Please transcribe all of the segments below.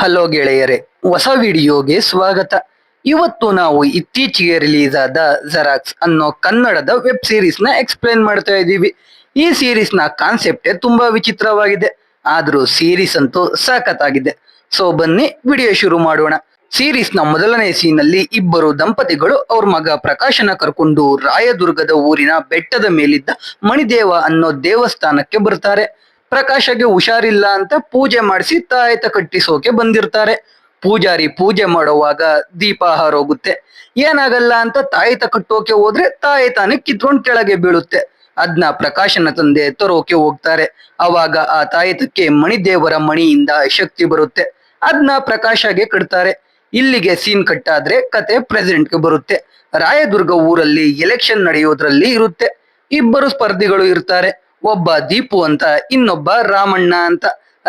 Hello ಗೆಳೆಯರೆ, ಹೊಸ ವಿಡಿಯೋಗೆ ಸ್ವಾಗತ. ಇವತ್ತು ನಾವು ಇತ್ತೀಚೆಗೆ ರಿಲೀಸ್ ಆದ ಜೆರಾಕ್ಸ್ ಅನ್ನೋ ಕನ್ನಡದ ವೆಬ್ ಸೀರೀಸ್ ನ ಎಕ್ಸ್ಪ್ಲೇನ್ ಮಾಡ್ತಾ ಇದ್ದೀವಿ. ಈ ಸೀರೀಸ್ ನ ಕಾನ್ಸೆಪ್ಟೇ ತುಂಬಾ ವಿಚಿತ್ರವಾಗಿದೆ, ಆದ್ರೂ ಸೀರೀಸ್ ಅಂತೂ ಸಖತ್ತಾಗಿದೆ. ಸೊ ಬನ್ನಿ ವಿಡಿಯೋ ಶುರು ಮಾಡೋಣ. ಸೀರೀಸ್ ನ ಮೊದಲನೇ ಸೀನ್ ಅಲ್ಲಿ ಇಬ್ಬರು ದಂಪತಿಗಳು ಅವ್ರ ಮಗ ಪ್ರಕಾಶನ ಕರ್ಕೊಂಡು ರಾಯದುರ್ಗದ ಊರಿನ ಬೆಟ್ಟದ ಮೇಲಿದ್ದ ಮಣಿದೇವ ಅನ್ನೋ ದೇವಸ್ಥಾನಕ್ಕೆ ಬರ್ತಾರೆ. ಪ್ರಕಾಶಗೆ ಹುಷಾರಿಲ್ಲ ಅಂತ ಪೂಜೆ ಮಾಡಿಸಿ ತಾಯತ ಕಟ್ಟಿಸೋಕೆ ಬಂದಿರ್ತಾರೆ. ಪೂಜಾರಿ ಪೂಜೆ ಮಾಡುವಾಗ ದೀಪ ಹಾರೋಗುತ್ತೆ. ಏನಾಗಲ್ಲ ಅಂತ ತಾಯತ ಕಟ್ಟೋಕೆ ಹೋದ್ರೆ ತಾಯತಾನೆ ಕಿತ್ಕೊಂಡ್ ಕೆಳಗೆ ಬೀಳುತ್ತೆ. ಅದ್ನ ಪ್ರಕಾಶನ ತಂದೆ ತರೋಕೆ ಹೋಗ್ತಾರೆ. ಅವಾಗ ಆ ತಾಯತಕ್ಕೆ ಮಣಿದೇವರ ಮಣಿಯಿಂದ ಶಕ್ತಿ ಬರುತ್ತೆ. ಅದ್ನ ಪ್ರಕಾಶಗೆ ಕಟ್ತಾರೆ. ಇಲ್ಲಿಗೆ ಸೀನ್ ಕಟ್ಟಾದ್ರೆ ಕತೆ ಪ್ರೆಸೆಂಟ್ಗೆ ಬರುತ್ತೆ. ರಾಯದುರ್ಗ ಊರಲ್ಲಿ ಎಲೆಕ್ಷನ್ ನಡೆಯೋದ್ರಲ್ಲಿ ಇರುತ್ತೆ. ಇಬ್ಬರು ಸ್ಪರ್ಧಿಗಳು ಇರ್ತಾರೆ. ಒಬ್ಬ ದೀಪು ಅಂತ, ಇನ್ನೊಬ್ಬ ರಾಮಣ್ಣ ಅಂತ.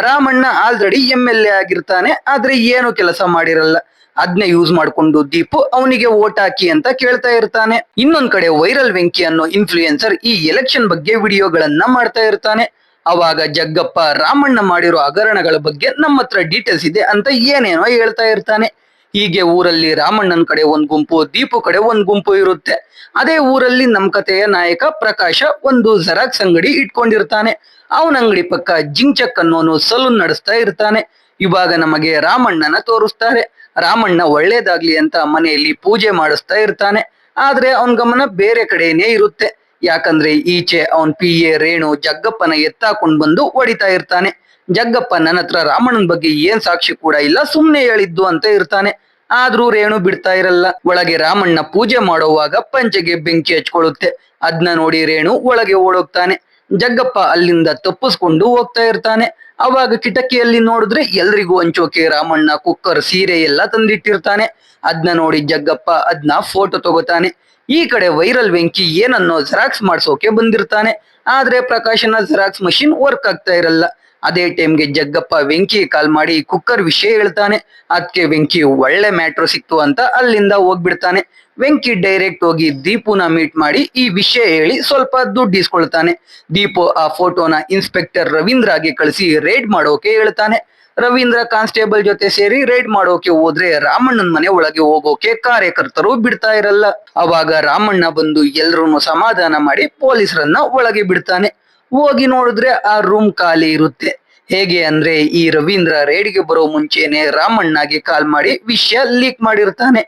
ರಾಮಣ್ಣ ಆಲ್ರೆಡಿ MLA ಆಗಿರ್ತಾನೆ, ಆದ್ರೆ ಏನು ಕೆಲಸ ಮಾಡಿರಲ್ಲ. ಅದ್ನೇ ಯೂಸ್ ಮಾಡ್ಕೊಂಡು ದೀಪು ಅವನಿಗೆ ವೋಟ್ ಹಾಕಿ ಅಂತ ಕೇಳ್ತಾ ಇರ್ತಾನೆ. ಇನ್ನೊಂದ್ ಕಡೆ ವೈರಲ್ ವೆಂಕಿ ಅನ್ನೋ ಇನ್ಫ್ಲೂಯೆನ್ಸರ್ ಈ ಎಲೆಕ್ಷನ್ ಬಗ್ಗೆ ವಿಡಿಯೋಗಳನ್ನ ಮಾಡ್ತಾ ಇರ್ತಾನೆ. ಅವಾಗ ಜಗ್ಗಪ್ಪ ರಾಮಣ್ಣ ಮಾಡಿರೋ ಹಗರಣಗಳ ಬಗ್ಗೆ ನಮ್ಮ ಹತ್ರ ಡೀಟೇಲ್ಸ್ ಇದೆ ಅಂತ ಏನೇನೋ ಹೇಳ್ತಾ ಇರ್ತಾನೆ. ಹೀಗೆ ಊರಲ್ಲಿ ರಾಮಣ್ಣನ ಕಡೆ ಒಂದ್ ಗುಂಪು, ದೀಪು ಕಡೆ ಒಂದ್ ಗುಂಪು ಇರುತ್ತೆ. ಅದೇ ಊರಲ್ಲಿ ನಮ್ ಕಥೆಯ ನಾಯಕ ಪ್ರಕಾಶ ಒಂದು ಜೆರಾಕ್ಸ್ ಅಂಗಡಿ ಇಟ್ಕೊಂಡಿರ್ತಾನೆ. ಅವನ ಅಂಗಡಿ ಪಕ್ಕ ಜಿಂಚಕ್ ಅನ್ನೋನು ಸಲೂನ್ ನಡೆಸ್ತಾ ಇರ್ತಾನೆ. ಇವಾಗ ನಮಗೆ ರಾಮಣ್ಣನ ತೋರಿಸ್ತಾರೆ. ರಾಮಣ್ಣ ಒಳ್ಳೇದಾಗ್ಲಿ ಅಂತ ಮನೆಯಲ್ಲಿ ಪೂಜೆ ಮಾಡಿಸ್ತಾ ಇರ್ತಾನೆ. ಆದ್ರೆ ಅವನ್ ಗಮನ ಬೇರೆ ಕಡೆನೇ ಇರುತ್ತೆ. ಯಾಕಂದ್ರೆ ಈಚೆ ಅವನ್ PA ರೇಣು ಜಗ್ಗಪ್ಪನ ಎತ್ತಾಕೊಂಡ್ ಬಂದು ಹೊಡಿತಾ ಇರ್ತಾನೆ. ಜಗ್ಗಪ್ಪ ನನ್ನ ಹತ್ರ ರಾಮಣ್ಣನ ಬಗ್ಗೆ ಏನ್ ಸಾಕ್ಷಿ ಕೂಡ ಇಲ್ಲ, ಸುಮ್ನೆ ಹೇಳಿದ್ದು ಅಂತ ಇರ್ತಾನೆ. ಆದ್ರೂ ರೇಣು ಬಿಡ್ತಾ ಇರಲ್ಲ. ಒಳಗೆ ರಾಮಣ್ಣ ಪೂಜೆ ಮಾಡೋವಾಗ ಪಂಚೆಗೆ ಬೆಂಕಿ ಹಚ್ಕೊಳ್ಳುತ್ತೆ. ಅದ್ನ ನೋಡಿ ರೇಣು ಒಳಗೆ ಓಡೋಗ್ತಾನೆ. ಜಗ್ಗಪ್ಪ ಅಲ್ಲಿಂದ ತಪ್ಪಿಸ್ಕೊಂಡು ಹೋಗ್ತಾ ಇರ್ತಾನೆ. ಅವಾಗ ಕಿಟಕಿಯಲ್ಲಿ ನೋಡಿದ್ರೆ ಎಲ್ರಿಗೂ ಹಂಚೋಕೆ ರಾಮಣ್ಣ ಕುಕ್ಕರ್, ಸೀರೆ ಎಲ್ಲ ತಂದಿಟ್ಟಿರ್ತಾನೆ. ಅದ್ನ ನೋಡಿ ಜಗ್ಗಪ್ಪ ಅದ್ನ ಫೋಟೋ ತಗೋತಾನೆ. ಈ ಕಡೆ ವೈರಲ್ ವೆಂಕಿ ಏನನ್ನೋ ಜೆರಾಕ್ಸ್ ಮಾಡ್ಸೋಕೆ ಬಂದಿರ್ತಾನೆ. ಆದ್ರೆ ಪ್ರಕಾಶನ ಜೆರಾಕ್ಸ್ ಮಷಿನ್ ವರ್ಕ್ ಆಗ್ತಾ ಇರಲ್ಲ. ಅದೇ ಟೈಮ್ಗೆ ಜಗ್ಗಪ್ಪ ವೆಂಕಿ ಕಾಲ್ ಮಾಡಿ ಕುಕ್ಕರ್ ವಿಷಯ ಹೇಳ್ತಾನೆ. ಅದಕ್ಕೆ ವೆಂಕಿ ಒಳ್ಳೆ ಮ್ಯಾಟ್ರು ಸಿಕ್ತು ಅಂತ ಅಲ್ಲಿಂದ ಹೋಗ್ಬಿಡ್ತಾನೆ. ವೆಂಕಿ ಡೈರೆಕ್ಟ್ ಹೋಗಿ ದೀಪುನ ಮೀಟ್ ಮಾಡಿ ಈ ವಿಷಯ ಹೇಳಿ ಸ್ವಲ್ಪ ದುಡ್ಡು ಇಸ್ಕೊಳ್ತಾನೆ. ದೀಪು ಆ ಫೋಟೋನ ಇನ್ಸ್ಪೆಕ್ಟರ್ ರವೀಂದ್ರಗೆ ಕಳಿಸಿ ರೇಡ್ ಮಾಡೋಕೆ ಹೇಳ್ತಾನೆ. ರವೀಂದ್ರ ಕಾನ್ಸ್ಟೇಬಲ್ ಜೊತೆ ಸೇರಿ ರೇಡ್ ಮಾಡೋಕೆ ಹೋದ್ರೆ ರಾಮಣ್ಣನ ಮನೆ ಒಳಗೆ ಹೋಗೋಕೆ ಕಾರ್ಯಕರ್ತರು ಬಿಡ್ತಾ ಇರಲ್ಲ. ಅವಾಗ ರಾಮಣ್ಣ ಬಂದು ಎಲ್ರೂನು ಸಮಾಧಾನ ಮಾಡಿ ಪೊಲೀಸರನ್ನ ಒಳಗೆ ಬಿಡ್ತಾನೆ. ಹೋಗಿ ನೋಡಿದ್ರೆ ಆ ರೂಮ್ ಖಾಲಿ ಇರುತ್ತೆ. ಹೇಗೆ ಅಂದ್ರೆ ಈ ರವೀಂದ್ರ ರೇಡ್ಗೆ ಬರೋ ಮುಂಚೆನೆ ರಾಮಣ್ಣಗೆ ಕಾಲ್ ಮಾಡಿ ವಿಷಯ ಲೀಕ್ ಮಾಡಿರ್ತಾನೆ.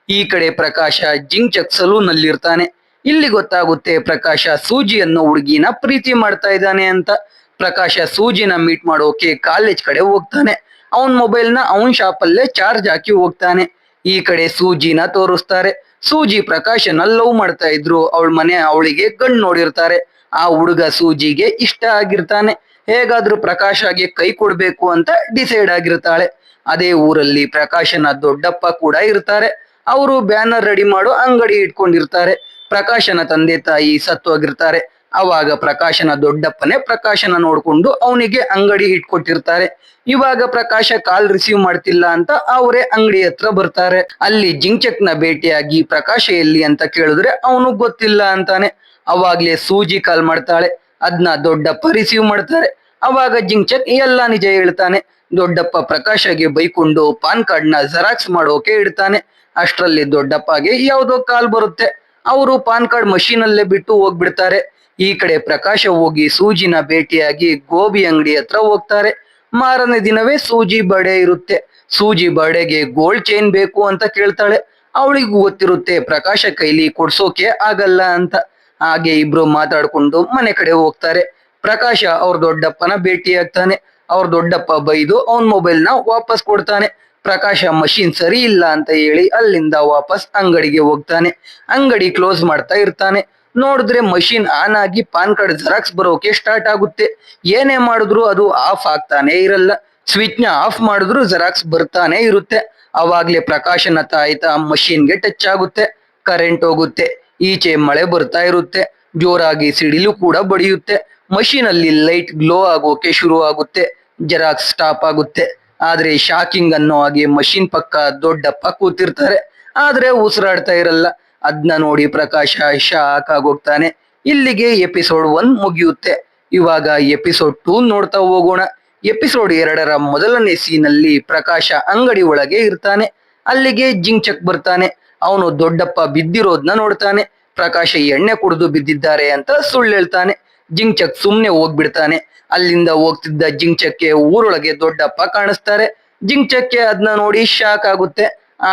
ಈ ಕಡೆ ಪ್ರಕಾಶ ಜಿಂಚಕ್ ಸಲೂನ್ ಅಲ್ಲಿ ಇರ್ತಾನೆ. ಇಲ್ಲಿ ಗೊತ್ತಾಗುತ್ತೆ ಪ್ರಕಾಶ ಸೂಜಿ ಅನ್ನೋ ಹುಡುಗಿನ ಪ್ರೀತಿ ಮಾಡ್ತಾ ಇದ್ದಾನೆ ಅಂತ. ಪ್ರಕಾಶ ಸೂಜಿನ ಮೀಟ್ ಮಾಡೋಕೆ ಕಾಲೇಜ್ ಕಡೆ ಹೋಗ್ತಾನೆ. ಅವನ್ ಮೊಬೈಲ್ ನ ಅವನ್ ಶಾಪ್ ಅಲ್ಲೇ ಚಾರ್ಜ್ ಹಾಕಿ ಹೋಗ್ತಾನೆ. ಈ ಕಡೆ ಸೂಜಿನ ತೋರಿಸ್ತಾರೆ. ಸೂಜಿ ಪ್ರಕಾಶನ ಲವ್ ಮಾಡ್ತಾ ಇದ್ರು. ಅವಳ ಮನೆ ಅವಳಿಗೆ ಗಂಡ್ ನೋಡಿರ್ತಾರೆ. ಆ ಹುಡುಗ ಸೂಜಿಗೆ ಇಷ್ಟ ಆಗಿರ್ತಾನೆ. ಹೇಗಾದ್ರೂ ಪ್ರಕಾಶಗೆ ಕೈ ಕೊಡ್ಬೇಕು ಅಂತ ಡಿಸೈಡ್ ಆಗಿರ್ತಾಳೆ. ಅದೇ ಊರಲ್ಲಿ ಪ್ರಕಾಶನ ದೊಡ್ಡಪ್ಪ ಕೂಡ ಇರ್ತಾರೆ. ಅವರು ಬ್ಯಾನರ್ ರೆಡಿ ಮಾಡೋ ಅಂಗಡಿ ಇಟ್ಕೊಂಡಿರ್ತಾರೆ. ಪ್ರಕಾಶನ ತಂದೆ ತಾಯಿ ಸತ್ತೋಗಿರ್ತಾರೆ. ಅವಾಗ ಪ್ರಕಾಶನ ದೊಡ್ಡಪ್ಪನೇ ಪ್ರಕಾಶನ ನೋಡ್ಕೊಂಡು ಅವನಿಗೆ ಅಂಗಡಿ ಇಟ್ಕೊಟ್ಟಿರ್ತಾರೆ. ಇವಾಗ ಪ್ರಕಾಶ ಕಾಲ್ ರಿಸೀವ್ ಮಾಡ್ತಿಲ್ಲ ಅಂತ ಅವರೇ ಅಂಗಡಿ ಹತ್ರ ಬರ್ತಾರೆ. ಅಲ್ಲಿ ಜಿಂಚಕ್ನ ಭೇಟಿಯಾಗಿ ಪ್ರಕಾಶ ಎಲ್ಲಿ ಅಂತ ಕೇಳಿದ್ರೆ ಅವನು ಗೊತ್ತಿಲ್ಲ ಅಂತಾನೆ. ಅವಾಗ್ಲೇ ಸೂಜಿ ಕಾಲ್ ಮಾಡ್ತಾಳೆ. ಅದ್ನ ದೊಡ್ಡಪ್ಪ ರಿಸೀವ್ ಮಾಡ್ತಾರೆ. ಅವಾಗ ಜಿಂಚಕ್ ಎಲ್ಲಾ ನಿಜ ಹೇಳ್ತಾನೆ. ದೊಡ್ಡಪ್ಪ ಪ್ರಕಾಶಗೆ ಬೈಕೊಂಡು ಪಾನ್ ಕಾರ್ಡ್ ನ ಜೆರಾಕ್ಸ್ ಮಾಡೋಕೆ ಇಡ್ತಾನೆ. ಅಷ್ಟ್ರಲ್ಲಿ ದೊಡ್ಡಪ್ಪಗೆ ಯಾವ್ದೋ ಕಾಲ್ ಬರುತ್ತೆ. ಅವರು ಪಾನ್ ಕಾರ್ಡ್ ಮಷೀನ್ ಅಲ್ಲೇ ಬಿಟ್ಟು ಹೋಗ್ಬಿಡ್ತಾರೆ. ಈ ಕಡೆ ಪ್ರಕಾಶ ಹೋಗಿ ಸೂಜಿನ ಭೇಟಿಯಾಗಿ ಗೋಬಿ ಅಂಗಡಿ ಹತ್ರ ಹೋಗ್ತಾರೆ. ಮಾರನೇ ದಿನವೇ ಸೂಜಿ ಬರ್ಡೇ ಇರುತ್ತೆ. ಸೂಜಿ ಬರ್ಡೇಗೆ ಗೋಲ್ಡ್ ಚೈನ್ ಬೇಕು ಅಂತ ಕೇಳ್ತಾಳೆ. ಅವಳಿಗೂ ಗೊತ್ತಿರುತ್ತೆ ಪ್ರಕಾಶ ಕೈಲಿ ಕೊಡ್ಸೋಕೆ ಆಗಲ್ಲ ಅಂತ. ಹಾಗೆ ಇಬ್ರು ಮಾತಾಡ್ಕೊಂಡು ಮನೆ ಕಡೆ ಹೋಗ್ತಾರೆ. ಪ್ರಕಾಶ ಅವ್ರ ದೊಡ್ಡಪ್ಪನ ಭೇಟಿ ಆಗ್ತಾನೆ. ಅವ್ರ ದೊಡ್ಡಪ್ಪ ಬೈದು ಅವನ್ ಮೊಬೈಲ್ ನ ವಾಪಸ್ ಕೊಡ್ತಾನೆ. ಪ್ರಕಾಶ ಮಷೀನ್ ಸರಿ ಇಲ್ಲ ಅಂತ ಹೇಳಿ ಅಲ್ಲಿಂದ ವಾಪಸ್ ಅಂಗಡಿಗೆ ಹೋಗ್ತಾನೆ. ಅಂಗಡಿ ಕ್ಲೋಸ್ ಮಾಡ್ತಾ ಇರ್ತಾನೆ. ನೋಡಿದ್ರೆ ಮಷೀನ್ ಆನ್ ಆಗಿ ಪಾನ್ ಕಾರ್ಡ್ ಜೆರಾಕ್ಸ್ ಬರೋಕೆ ಸ್ಟಾರ್ಟ್ ಆಗುತ್ತೆ. ಏನೇ ಮಾಡಿದ್ರು ಅದು ಆಫ್ ಆಗ್ತಾನೆ ಇರಲ್ಲ. ಸ್ವಿಚ್ ನ ಆಫ್ ಮಾಡಿದ್ರು ಜೆರಾಕ್ಸ್ ಬರ್ತಾನೆ ಇರುತ್ತೆ. ಅವಾಗ್ಲೇ ಪ್ರಕಾಶನ ತಾಯ್ತ ಮಷೀನ್ಗೆ ಟಚ್ ಆಗುತ್ತೆ. ಕರೆಂಟ್ ಹೋಗುತ್ತೆ. ಈಚೆ ಮಳೆ ಬರ್ತಾ ಇರುತ್ತೆ. ಜೋರಾಗಿ ಸಿಡಿಲು ಕೂಡ ಬಡಿಯುತ್ತೆ. ಮಷೀನ್ ಅಲ್ಲಿ ಲೈಟ್ ಗ್ಲೋ ಆಗೋಕೆ ಶುರು ಆಗುತ್ತೆ. ಜೆರಾಕ್ಸ್ ಸ್ಟಾಪ್ ಆಗುತ್ತೆ. ಆದ್ರೆ ಶಾಕಿಂಗ್ ಅನ್ನೋ ಹಾಗೆ ಮಷೀನ್ ಪಕ್ಕ ದೊಡ್ಡಪ್ಪ ಕೂತಿರ್ತಾರೆ. ಆದ್ರೆ ಉಸಿರಾಡ್ತಾ ಇರಲ್ಲ. ಅದ್ನ ನೋಡಿ ಪ್ರಕಾಶ ಶಾಕ್ ಆಗೋಗ್ತಾನೆ. ಇಲ್ಲಿಗೆ ಎಪಿಸೋಡ್ 1 ಮುಗಿಯುತ್ತೆ. ಇವಾಗ ಎಪಿಸೋಡ್ 2 ನೋಡ್ತಾ ಹೋಗೋಣ. ಎಪಿಸೋಡ್ 2ರ ಮೊದಲನೇ ಸೀನಲ್ಲಿ ಪ್ರಕಾಶ ಅಂಗಡಿ ಒಳಗೆ ಇರ್ತಾನೆ. ಅಲ್ಲಿಗೆ ಜಿಂಚಕ್ ಬರ್ತಾನೆ. ಅವನು ದೊಡ್ಡಪ್ಪ ಬಿದ್ದಿರೋದ್ನ ನೋಡ್ತಾನೆ. ಪ್ರಕಾಶ ಎಣ್ಣೆ ಕುಡಿದು ಬಿದ್ದಿದ್ದಾರೆ ಅಂತ ಸುಳ್ಳು ಹೇಳ್ತಾನೆ. ಜಿಂಚಕ್ ಸುಮ್ನೆ ಹೋಗ್ಬಿಡ್ತಾನೆ. ಅಲ್ಲಿಂದ ಹೋಗ್ತಿದ್ದ ಜಿಂಚಕ್ಕೆ ಊರೊಳಗೆ ದೊಡ್ಡಪ್ಪ ಕಾಣಿಸ್ತಾರೆ. ಜಿಂಚಕ್ಕೆ ಅದನ್ನ ನೋಡಿ ಶಾಕ್ ಆಗುತ್ತೆ.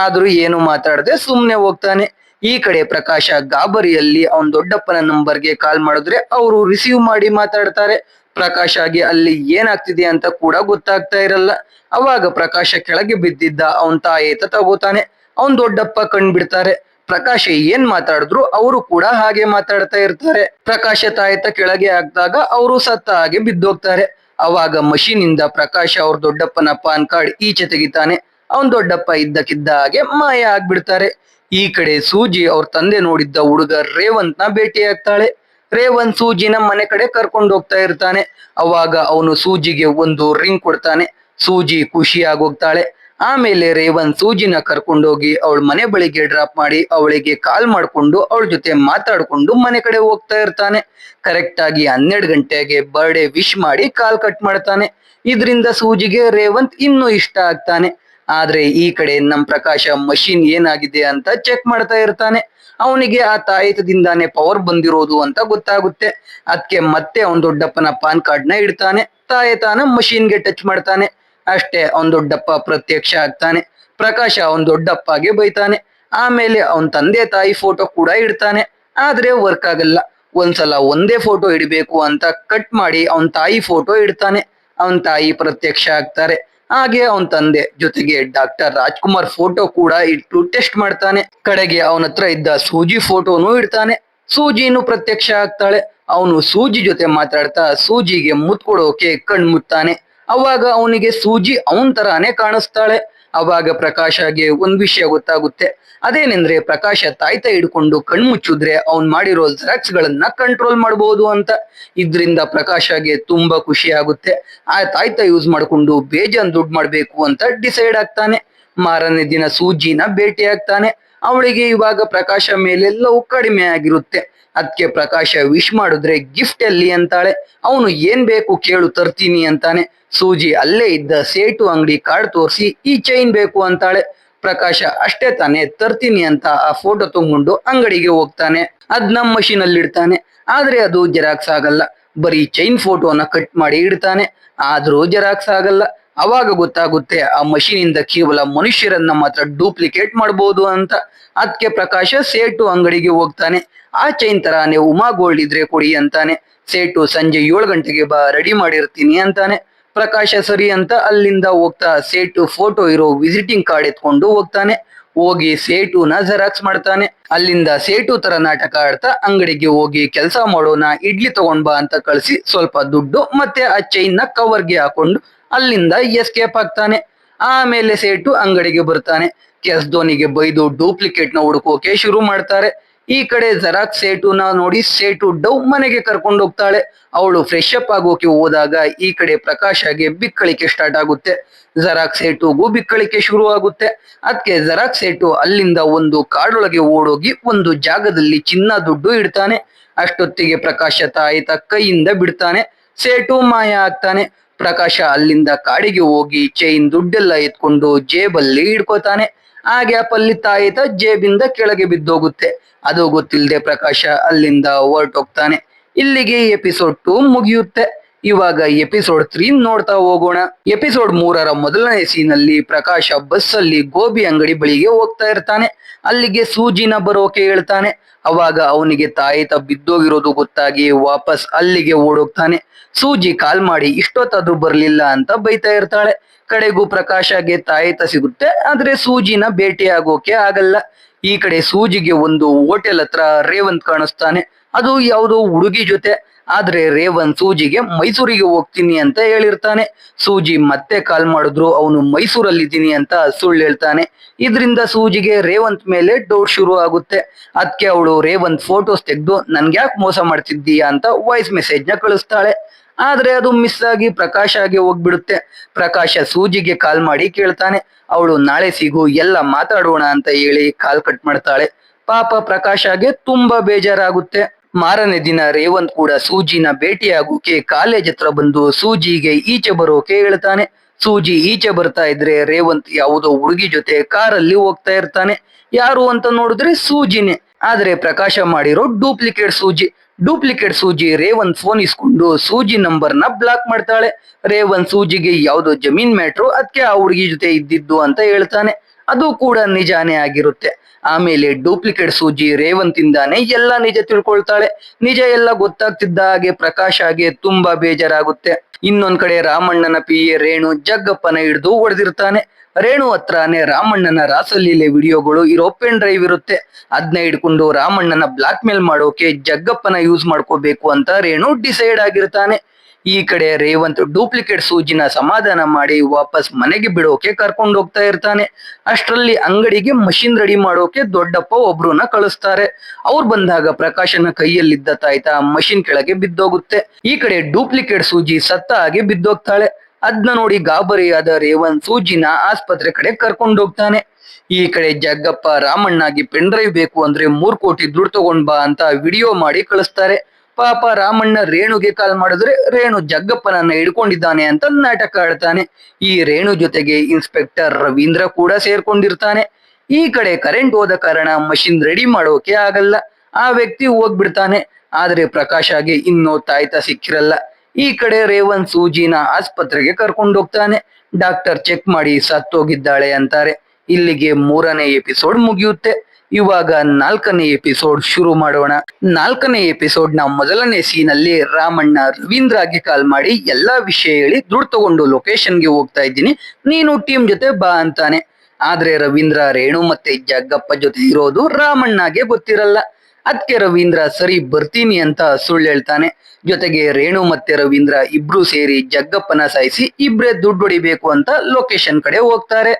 ಆದ್ರೂ ಏನು ಮಾತಾಡದೆ ಸುಮ್ನೆ ಹೋಗ್ತಾನೆ. ಈ ಕಡೆ ಪ್ರಕಾಶ ಗಾಬರಿಯಲ್ಲಿ ಅವನ್ ದೊಡ್ಡಪ್ಪನ ನಂಬರ್ಗೆ ಕಾಲ್ ಮಾಡಿದ್ರೆ ಅವರು ರಿಸೀವ್ ಮಾಡಿ ಮಾತಾಡ್ತಾರೆ. ಪ್ರಕಾಶಗೆ ಅಲ್ಲಿ ಏನಾಗ್ತಿದೆ ಅಂತ ಕೂಡ ಗೊತ್ತಾಗ್ತಾ ಇರಲ್ಲ. ಅವಾಗ ಪ್ರಕಾಶ ಕೆಳಗೆ ಬಿದ್ದಿದ್ದ ಅವನ್ ತಾಯೇತ ತಗೋತಾನೆ. ಅವನ್ ದೊಡ್ಡಪ್ಪ ಕಂಡ್ಬಿಡ್ತಾರೆ. ಪ್ರಕಾಶ ಏನ್ ಮಾತಾಡಿದ್ರು ಅವರು ಕೂಡ ಹಾಗೆ ಮಾತಾಡ್ತಾ ಇರ್ತಾರೆ. ಪ್ರಕಾಶ ತಾಯೇತ ಕೆಳಗೆ ಹಾಕ್ದಾಗ ಅವರು ಸತ್ತ ಹಾಗೆ ಬಿದ್ದೋಗ್ತಾರೆ. ಅವಾಗ ಮಷೀನ್ ಇಂದ ಪ್ರಕಾಶ ಅವ್ರ ದೊಡ್ಡಪ್ಪನ ಪಾನ್ ಕಾರ್ಡ್ ಈಚೆ ತೆಗಿತಾನೆ. ಅವನ್ ದೊಡ್ಡಪ್ಪ ಇದ್ದಕ್ಕಿದ್ದ ಹಾಗೆ ಮಾಯ ಆಗ್ಬಿಡ್ತಾರೆ. ಈ ಕಡೆ ಸೂಜಿ ಅವ್ರ ತಂದೆ ನೋಡಿದ್ದ ಹುಡುಗ ರೇವಂತ್ ನ ಭೇಟಿ ಆಗ್ತಾಳೆ. ರೇವಂತ್ ಸೂಜಿನ ಮನೆ ಕಡೆ ಕರ್ಕೊಂಡು ಹೋಗ್ತಾ ಇರ್ತಾನೆ. ಅವಾಗ ಅವನು ಸೂಜಿಗೆ ಒಂದು ರಿಂಗ್ ಕೊಡ್ತಾನೆ. ಸೂಜಿ ಖುಷಿ ಆಗೋಗ್ತಾಳೆ. ಆಮೇಲೆ ರೇವಂತ್ ಸೂಜಿನ ಕರ್ಕೊಂಡೋಗಿ ಅವಳ ಮನೆ ಬಳಿಗೆ ಡ್ರಾಪ್ ಮಾಡಿ ಅವಳಿಗೆ ಕಾಲ್ ಮಾಡ್ಕೊಂಡು ಅವಳ ಜೊತೆ ಮಾತಾಡ್ಕೊಂಡು ಮನೆ ಕಡೆ ಹೋಗ್ತಾ ಇರ್ತಾನೆ. ಕರೆಕ್ಟ್ ಆಗಿ 12 ಗಂಟೆಗೆ ಬರ್ಡೇ ವಿಶ್ ಮಾಡಿ ಕಾಲ್ ಕಟ್ ಮಾಡ್ತಾನೆ. ಇದರಿಂದ ಸೂಜಿಗೆ ರೇವಂತ್ ಇನ್ನೂ ಇಷ್ಟ ಆಗ್ತಾನೆ. ಆದ್ರೆ ಈ ಕಡೆ ನಮ್ ಪ್ರಕಾಶ ಮಷೀನ್ ಏನಾಗಿದೆ ಅಂತ ಚೆಕ್ ಮಾಡ್ತಾ ಇರ್ತಾನೆ. ಅವನಿಗೆ ಆ ತಾಯಿತದಿಂದಾನೇ ಪವರ್ ಬಂದಿರೋದು ಅಂತ ಗೊತ್ತಾಗುತ್ತೆ. ಅದಕ್ಕೆ ಮತ್ತೆ ಅವನ್ ದೊಡ್ಡಪ್ಪನ ಪಾನ್ ಕಾರ್ಡ್ ನ ಇಡ್ತಾನೆ. ತಾಯತಾನ ಮಷೀನ್ಗೆ ಟಚ್ ಮಾಡ್ತಾನೆ. ಅಷ್ಟೇ ಅವನ್ ದೊಡ್ಡಪ್ಪ ಪ್ರತ್ಯಕ್ಷ ಆಗ್ತಾನೆ. ಪ್ರಕಾಶ ಅವನ್ ದೊಡ್ಡಪ್ಪಗೆ ಬೈತಾನೆ. ಆಮೇಲೆ ಅವನ್ ತಂದೆ ತಾಯಿ ಫೋಟೋ ಕೂಡ ಇಡ್ತಾನೆ. ಆದ್ರೆ ವರ್ಕ್ ಆಗಲ್ಲ. ಒಂದ್ಸಲ ಒಂದೇ ಫೋಟೋ ಇಡಬೇಕು ಅಂತ ಕಟ್ ಮಾಡಿ ಅವನ್ ತಾಯಿ ಫೋಟೋ ಇಡ್ತಾನೆ. ಅವನ್ ತಾಯಿ ಪ್ರತ್ಯಕ್ಷ ಆಗ್ತಾರೆ. ಹಾಗೆ ಅವನ್ ತಂದೆ ಜೊತೆಗೆ ಡಾಕ್ಟರ್ ರಾಜ್ಕುಮಾರ್ ಫೋಟೋ ಕೂಡ ಇಟ್ಟು ಟೆಸ್ಟ್ ಮಾಡ್ತಾನೆ. ಕಡೆಗೆ ಅವನ ಹತ್ರ ಇದ್ದ ಸೂಜಿ ಫೋಟೋನು ಇಡ್ತಾನೆ. ಸೂಜಿನು ಪ್ರತ್ಯಕ್ಷ ಆಗ್ತಾಳೆ. ಅವನು ಸೂಜಿ ಜೊತೆ ಮಾತಾಡ್ತಾ ಸೂಜಿಗೆ ಮುತ್ ಕೊಡೋಕೆ ಕಣ್ಮುತ್ತಾನೆ. ಅವಾಗ ಅವನಿಗೆ ಸೂಜಿ ಅವನ್ ತರಾನೇ ಕಾಣಿಸ್ತಾಳೆ. ಅವಾಗ ಪ್ರಕಾಶಗೆ ಒಂದ್ ವಿಷಯ ಗೊತ್ತಾಗುತ್ತೆ. ಅದೇನೆಂದ್ರೆ ಪ್ರಕಾಶ ತಾಯ್ತ ಹಿಡ್ಕೊಂಡು ಕಣ್ಮುಚ್ಚಿದ್ರೆ ಅವ್ನ್ ಮಾಡಿರೋ ಜೆರಾಕ್ಸ್ ಗಳನ್ನ ಕಂಟ್ರೋಲ್ ಮಾಡಬಹುದು ಅಂತ. ಇದ್ರಿಂದ ಪ್ರಕಾಶಗೆ ತುಂಬಾ ಖುಷಿ ಆಗುತ್ತೆ. ಆ ತಾಯ್ತ ಯೂಸ್ ಮಾಡ್ಕೊಂಡು ಬೇಜಾನ್ ದುಡ್ಡು ಮಾಡ್ಬೇಕು ಅಂತ ಡಿಸೈಡ್ ಆಗ್ತಾನೆ. ಮಾರನೇ ದಿನ ಸೂಜಿನ ಭೇಟಿ ಆಗ್ತಾನೆ. ಅವಳಿಗೆ ಇವಾಗ ಪ್ರಕಾಶ ಮೇಲೆ ಲವ್ ಕಡಿಮೆ ಆಗಿರುತ್ತೆ. ಅದಕ್ಕೆ ಪ್ರಕಾಶ ವಿಶ್ ಮಾಡಿದ್ರೆ ಗಿಫ್ಟ್ ಎಲ್ಲಿ ಅಂತಾಳೆ. ಅವನು ಏನ್ ಬೇಕು ಕೇಳು ತರ್ತೀನಿ ಅಂತಾನೆ. ಸೂಜಿ ಅಲ್ಲೇ ಇದ್ದ ಸೇಟು ಅಂಗಡಿ ಕಾರ್ಡ್ ತೋರಿಸಿ ಈ ಚೈನ್ ಬೇಕು ಅಂತಾಳೆ. ಪ್ರಕಾಶ ಅಷ್ಟೇ ತಾನೇ ತರ್ತೀನಿ ಅಂತ ಆ ಫೋಟೋ ತಗೊಂಡು ಅಂಗಡಿಗೆ ಹೋಗ್ತಾನೆ. ಅದ್ ನಮ್ ಮಷೀನ್ ಅಲ್ಲಿ ಇಡ್ತಾನೆ. ಆದ್ರೆ ಅದು ಜೆರಾಕ್ಸ್ ಆಗಲ್ಲ. ಬರೀ ಚೈನ್ ಫೋಟೋನ ಕಟ್ ಮಾಡಿ ಇಡ್ತಾನೆ. ಆದ್ರೂ ಜೆರಾಕ್ಸ್ ಆಗಲ್ಲ. ಅವಾಗ ಗೊತ್ತಾಗುತ್ತೆ ಆ ಮಷೀನ್ ಇಂದ ಕೇವಲ ಮನುಷ್ಯರನ್ನ ಮಾತ್ರ ಡೂಪ್ಲಿಕೇಟ್ ಮಾಡಬಹುದು ಅಂತ. ಅದಕ್ಕೆ ಪ್ರಕಾಶ ಸೇಟು ಅಂಗಡಿಗೆ ಹೋಗ್ತಾನೆ. ಆ ಚೈನ್ ತರಾನೇ ಉಮಾ ಗೋಲ್ಡ್ ಇದ್ರೆ ಕೊಡಿ ಅಂತಾನೆ. ಸೇಟು ಸಂಜೆ 7 ಗಂಟೆಗೆ ಬಾ ರೆಡಿ ಮಾಡಿರ್ತೀನಿ ಅಂತಾನೆ. ಪ್ರಕಾಶ ಸರಿ ಅಂತ ಅಲ್ಲಿಂದ ಹೋಗ್ತಾ ಸೇಟು ಫೋಟೋ ಇರೋ ವಿಸಿಟಿಂಗ್ ಕಾರ್ಡ್ ಎತ್ಕೊಂಡು ಹೋಗ್ತಾನೆ. ಹೋಗಿ ಸೇಟುನ ಜೆರಾಕ್ಸ್ ಮಾಡ್ತಾನೆ. ಅಲ್ಲಿಂದ ಸೇಟು ತರ ನಾಟಕ ಆಡ್ತಾ ಅಂಗಡಿಗೆ ಹೋಗಿ ಕೆಲಸ ಮಾಡೋನ ಇಡ್ಲಿ ತಗೊಂಡ್ ಬಾ ಅಂತ ಕಳಿಸಿ ಸ್ವಲ್ಪ ದುಡ್ಡು ಮತ್ತೆ ಆ ಚೈನ್ ನ ಕವರ್ಗೆ ಹಾಕೊಂಡು ಅಲ್ಲಿಂದ ಎಸ್ಕೇಪ್ ಆಗ್ತಾನೆ. ಆಮೇಲೆ ಸೇಟು ಅಂಗಡಿಗೆ ಬರ್ತಾನೆ. ಕೆಸ್ದೋನಿಗೆ ಬೈದು ಡೂಪ್ಲಿಕೇಟ್ ನ ಹುಡುಕೋಕೆ ಶುರು ಮಾಡ್ತಾರೆ. ಈ ಕಡೆ ಜೆರಾಕ್ಸ್ ಸೇಟುನ ನೋಡಿ ಸೇಟು ಡವ್ ಮನೆಗೆ ಕರ್ಕೊಂಡು ಹೋಗ್ತಾಳೆ. ಅವಳು ಫ್ರೆಶ್ ಅಪ್ ಆಗೋಕೆ ಹೋದಾಗ ಈ ಕಡೆ ಪ್ರಕಾಶಗೆ ಬಿಕ್ಕಳಿಕೆ ಸ್ಟಾರ್ಟ್ ಆಗುತ್ತೆ. ಜೆರಾಕ್ಸ್ ಸೇಟುಗೂ ಬಿಕ್ಕಳಿಕೆ ಶುರು ಆಗುತ್ತೆ. ಅದಕ್ಕೆ ಜೆರಾಕ್ಸ್ ಸೇಟು ಅಲ್ಲಿಂದ ಒಂದು ಕಾಡೊಳಗೆ ಓಡೋಗಿ ಒಂದು ಜಾಗದಲ್ಲಿ ಚಿನ್ನ ದುಡ್ಡು ಇಡ್ತಾನೆ. ಅಷ್ಟೊತ್ತಿಗೆ ಪ್ರಕಾಶ ತಾಯಿತ ಕೈಯಿಂದ ಬಿಡ್ತಾನೆ. ಸೇಟು ಮಾಯ ಆಗ್ತಾನೆ. ಪ್ರಕಾಶ ಅಲ್ಲಿಂದ ಕಾಡಿಗೆ ಹೋಗಿ ಚೈನ್ ದುಡ್ಡೆಲ್ಲ ಎತ್ಕೊಂಡು ಜೇಬಲ್ಲಿ ಇಡ್ಕೋತಾನೆ. ಆ ಗ್ಯಾಪ್ ಅಲ್ಲಿ ತಾಯಿತ ಜೇಬಿಂದ ಕೆಳಗೆ ಬಿದ್ದೋಗುತ್ತೆ. ಅದು ಗೊತ್ತಿಲ್ಲದೆ ಪ್ರಕಾಶ ಅಲ್ಲಿಂದ ಹೊರಟೋಗ್ತಾನೆ. ಇಲ್ಲಿಗೆ ಎಪಿಸೋಡ್ 2 ಮುಗಿಯುತ್ತೆ. ಇವಾಗ ಎಪಿಸೋಡ್ 3 ನೋಡ್ತಾ ಹೋಗೋಣ. ಎಪಿಸೋಡ್ 3ರ ಮೊದಲನೇ ಸೀನಲ್ಲಿ ಪ್ರಕಾಶ ಬಸ್ ಅಲ್ಲಿ ಗೋಬಿ ಅಂಗಡಿ ಬಳಿಗೆ ಹೋಗ್ತಾ ಇರ್ತಾನೆ. ಅಲ್ಲಿಗೆ ಸೂಜಿನ ಬರೋಕೆ ಹೇಳ್ತಾನೆ. ಅವಾಗ ಅವನಿಗೆ ತಾಯಿತ ಬಿದ್ದೋಗಿರೋದು ಗೊತ್ತಾಗಿ ವಾಪಸ್ ಅಲ್ಲಿಗೆ ಓಡೋಗ್ತಾನೆ. ಸೂಜಿ ಕಾಲ್ ಮಾಡಿ ಇಷ್ಟೊತ್ತಾದ್ರೂ ಬರ್ಲಿಲ್ಲ ಅಂತ ಬೈತಾ ಇರ್ತಾಳೆ. ಕಡೆಗೂ ಪ್ರಕಾಶಗೆ ತಾಯಿತ ಸಿಗುತ್ತೆ. ಆದ್ರೆ ಸೂಜಿನ ಭೇಟಿ ಆಗೋಕೆ ಆಗಲ್ಲ. ಈ ಕಡೆ ಸೂಜಿಗೆ ಒಂದು ಹೋಟೆಲ್ ಹತ್ರ ರೇವಂತ್ ಕಾಣಿಸ್ತಾನೆ. ಅದು ಯಾವುದೋ ಹುಡುಗಿ ಜೊತೆ. ಆದ್ರೆ ರೇವಂತ್ ಸೂಜಿಗೆ ಮೈಸೂರಿಗೆ ಹೋಗ್ತೀನಿ ಅಂತ ಹೇಳಿರ್ತಾನೆ. ಸೂಜಿ ಮತ್ತೆ ಕಾಲ್ ಮಾಡಿದ್ರು ಅವನು ಮೈಸೂರಲ್ಲಿದ್ದೀನಿ ಅಂತ ಸುಳ್ಳು ಹೇಳ್ತಾನೆ. ಇದರಿಂದ ಸೂಜಿಗೆ ರೇವಂತ್ ಮೇಲೆ ಡೌಟ್ ಶುರು ಆಗುತ್ತೆ. ಅದಕ್ಕೆ ಅವಳು ರೇವಂತ್ ಫೋಟೋಸ್ ತೆಗೆದು ನನ್ಗ್ಯಾಕ್ ಮೋಸ ಮಾಡ್ತಿದ್ದೀಯಾ ಅಂತ ವಾಯ್ಸ್ ಮೆಸೇಜ್ ನ ಕಳಿಸ್ತಾಳೆ. ಆದ್ರೆ ಅದು ಮಿಸ್ ಆಗಿ ಪ್ರಕಾಶಗೆ ಹೋಗ್ಬಿಡುತ್ತೆ. ಪ್ರಕಾಶ ಸೂಜಿಗೆ ಕಾಲ್ ಮಾಡಿ ಕೇಳ್ತಾನೆ. ಅವಳು ನಾಳೆ ಸಿಗು ಎಲ್ಲ ಮಾತಾಡೋಣ ಅಂತ ಹೇಳಿ ಕಾಲ್ ಕಟ್ ಮಾಡ್ತಾಳೆ. ಪಾಪ ಪ್ರಕಾಶಗೆ ತುಂಬಾ ಬೇಜಾರಾಗುತ್ತೆ. ಮಾರನೇ ದಿನ ರೇವಂತ್ ಕೂಡ ಸೂಜಿನ ಭೇಟಿಯಾಗೋಕೆ ಕಾಲೇಜ್ ಹತ್ರ ಬಂದು ಸೂಜಿಗೆ ಈಚೆ ಬರೋಕೆ ಹೇಳ್ತಾನೆ. ಸೂಜಿ ಈಚೆ ಬರ್ತಾ ಇದ್ರೆ ರೇವಂತ್ ಯಾವುದೋ ಹುಡುಗಿ ಜೊತೆ ಕಾರಲ್ಲಿ ಹೋಗ್ತಾ ಇರ್ತಾನೆ. ಯಾರು ಅಂತ ನೋಡಿದ್ರೆ ಸೂಜಿನೇ. ಆದ್ರೆ ಪ್ರಕಾಶ ಮಾಡಿರೋ ಡೂಪ್ಲಿಕೇಟ್ ಸೂಜಿ ರೇವಂತ್ ಫೋನ್ ಇಸ್ಕೊಂಡು ಸೂಜಿ ನಂಬರ್ ನ ಬ್ಲಾಕ್ ಮಾಡ್ತಾಳೆ. ರೇವಂತ್ ಸೂಜಿಗೆ ಯಾವ್ದೋ ಜಮೀನ್ ಮ್ಯಾಟ್ರು ಅದಕ್ಕೆ ಆ ಹುಡುಗಿ ಜೊತೆ ಇದ್ದಿದ್ದು ಅಂತ ಹೇಳ್ತಾನೆ. ಅದು ಕೂಡ ನಿಜಾನೇ ಆಗಿರುತ್ತೆ. ಆಮೇಲೆ ಡೂಪ್ಲಿಕೇಟ್ ಸೂಜಿ ರೇವಂತ್ ಇಂದಾನೆ ಎಲ್ಲ ನಿಜ ತಿಳ್ಕೊಳ್ತಾಳೆ. ನಿಜ ಎಲ್ಲ ಗೊತ್ತಾಗ್ತಿದ್ದ ಹಾಗೆ ಪ್ರಕಾಶ್ಗೆ ತುಂಬಾ ಬೇಜಾರಾಗುತ್ತೆ. ಇನ್ನೊಂದ್ ಕಡೆ ರಾಮಣ್ಣನ ಪಿಎ ರೇಣು ಜಗ್ಗಪ್ಪನ ಹಿಡಿದು ಹೊಡೆದಿರ್ತಾನೆ. ರೇಣು ಹತ್ರನೇ ರಾಮಣ್ಣನ ರಾಸಲೀಲೆ ವಿಡಿಯೋಗಳು ಇರೋ ಪೆನ್ ಡ್ರೈವ್ ಇರುತ್ತೆ. ಅದನ್ನ ಹಿಡ್ಕೊಂಡು ರಾಮಣ್ಣನ ಬ್ಲಾಕ್ ಮೇಲ್ ಮಾಡೋಕೆ ಜಗ್ಗಪ್ಪನ ಯೂಸ್ ಮಾಡ್ಕೋಬೇಕು ಅಂತ ರೇಣು ಡಿಸೈಡ್ ಆಗಿರ್ತಾನೆ. ಈ ಕಡೆ ರೇವಂತ್ ಡೂಪ್ಲಿಕೇಟ್ ಸೂಜಿನ ಸಮಾಧಾನ ಮಾಡಿ ವಾಪಸ್ ಮನೆಗೆ ಬಿಡೋಕೆ ಕರ್ಕೊಂಡು ಹೋಗ್ತಾ ಇರ್ತಾನೆ. ಅಷ್ಟರಲ್ಲಿ ಅಂಗಡಿಗೆ ಮಷಿನ್ ರೆಡಿ ಮಾಡೋಕೆ ದೊಡ್ಡಪ್ಪ ಒಬ್ರನ್ನ ಕಳಿಸ್ತಾರೆ. ಅವ್ರು ಬಂದಾಗ ಪ್ರಕಾಶನ ಕೈಯಲ್ಲಿದ್ದ ತಾಯ್ತ ಮಷಿನ್ ಕೆಳಗೆ ಬಿದ್ದೋಗುತ್ತೆ. ಈ ಕಡೆ ಡೂಪ್ಲಿಕೇಟ್ ಸೂಜಿ ಸತ್ತ ಹಾಗೆ ಬಿದ್ದೋಗ್ತಾಳೆ. ಅದ್ನ ನೋಡಿ ಗಾಬರಿಯಾದ ರೇವಂತ್ ಸೂಜಿನ ಆಸ್ಪತ್ರೆ ಕಡೆ ಕರ್ಕೊಂಡು ಹೋಗ್ತಾನೆ. ಈ ಕಡೆ ಜಗ್ಗಪ್ಪ ರಾಮಣ್ಣಾಗಿ ಪೆನ್ ಡ್ರೈವ್ ಬೇಕು ಅಂದ್ರೆ 3 ಕೋಟಿ ದುಡ್ಡು ತಗೊಂಡ್ ಬಾ ಅಂತ ವಿಡಿಯೋ ಮಾಡಿ ಕಳಿಸ್ತಾರೆ. ಪಾಪ ರಾಮಣ್ಣ ರೇಣುಗೆ ಕಾಲ್ ಮಾಡಿದ್ರೆ ರೇಣು ಜಗ್ಗಪ್ಪನನ್ನ ಹಿಡ್ಕೊಂಡಿದ್ದಾನೆ ಅಂತ ನಾಟಕ ಆಡ್ತಾನೆ. ಈ ರೇಣು ಜೊತೆಗೆ ಇನ್ಸ್ಪೆಕ್ಟರ್ ರವೀಂದ್ರ ಕೂಡ ಸೇರ್ಕೊಂಡಿರ್ತಾನೆ. ಈ ಕಡೆ ಕರೆಂಟ್ ಹೋದ ಕಾರಣ ಮಷಿನ್ ರೆಡಿ ಮಾಡೋಕೆ ಆಗಲ್ಲ. ಆ ವ್ಯಕ್ತಿ ಹೋಗ್ಬಿಡ್ತಾನೆ. ಆದ್ರೆ ಪ್ರಕಾಶ್ಗೆ ಇನ್ನೂ ತಾಯ್ತ ಸಿಕ್ಕಿರಲ್ಲ. ಈ ಕಡೆ ರೇವಂತ್ ಸೂಜಿನ ಆಸ್ಪತ್ರೆಗೆ ಕರ್ಕೊಂಡು ಹೋಗ್ತಾನೆ. ಡಾಕ್ಟರ್ ಚೆಕ್ ಮಾಡಿ ಸತ್ತೋಗಿದ್ದಾಳೆ ಅಂತಾರೆ. ಇಲ್ಲಿಗೆ 3ನೇ ಎಪಿಸೋಡ್ ಮುಗಿಯುತ್ತೆ. ಇವಾಗ 4ನೇ ಎಪಿಸೋಡ್ ಶುರು ಮಾಡೋಣ. 4ನೇ ಎಪಿಸೋಡ್ ನ ಮೊದಲನೇ ಸೀನ್ ಅಲ್ಲಿ ರಾಮಣ್ಣ ರವೀಂದ್ರಗೆ ಕಾಲ್ ಮಾಡಿ ಎಲ್ಲಾ ವಿಷಯ ಹೇಳಿ ದುಡ್ಡು ತಗೊಂಡು ಲೊಕೇಶನ್ಗೆ ಹೋಗ್ತಾ ಇದ್ದೀನಿ, ನೀನು ಟೀಮ್ ಜೊತೆ ಬಾ ಅಂತಾನೆ. ಆದ್ರೆ ರವೀಂದ್ರ ರೇಣು ಮತ್ತೆ ಜಗ್ಗಪ್ಪ ಜೊತೆ ಇರೋದು ರಾಮಣ್ಣಗೆ ಗೊತ್ತಿರಲ್ಲ. ಅದಕ್ಕೆ ರವೀಂದ್ರ ಸರಿ ಬರ್ತೀನಿ ಅಂತ ಸುಳ್ಳು ಹೇಳ್ತಾನೆ. ಜೊತೆಗೆ ರೇಣು ಮತ್ತೆ ರವೀಂದ್ರ ಇಬ್ರು ಸೇರಿ ಜಗ್ಗಪ್ಪನ ಸಾಯಿಸಿ ಇಬ್ರೇ ದುಡ್ಡು ಹೊಡಿಬೇಕು ಅಂತ ಲೊಕೇಶನ್ ಕಡೆ ಹೋಗ್ತಾರೆ.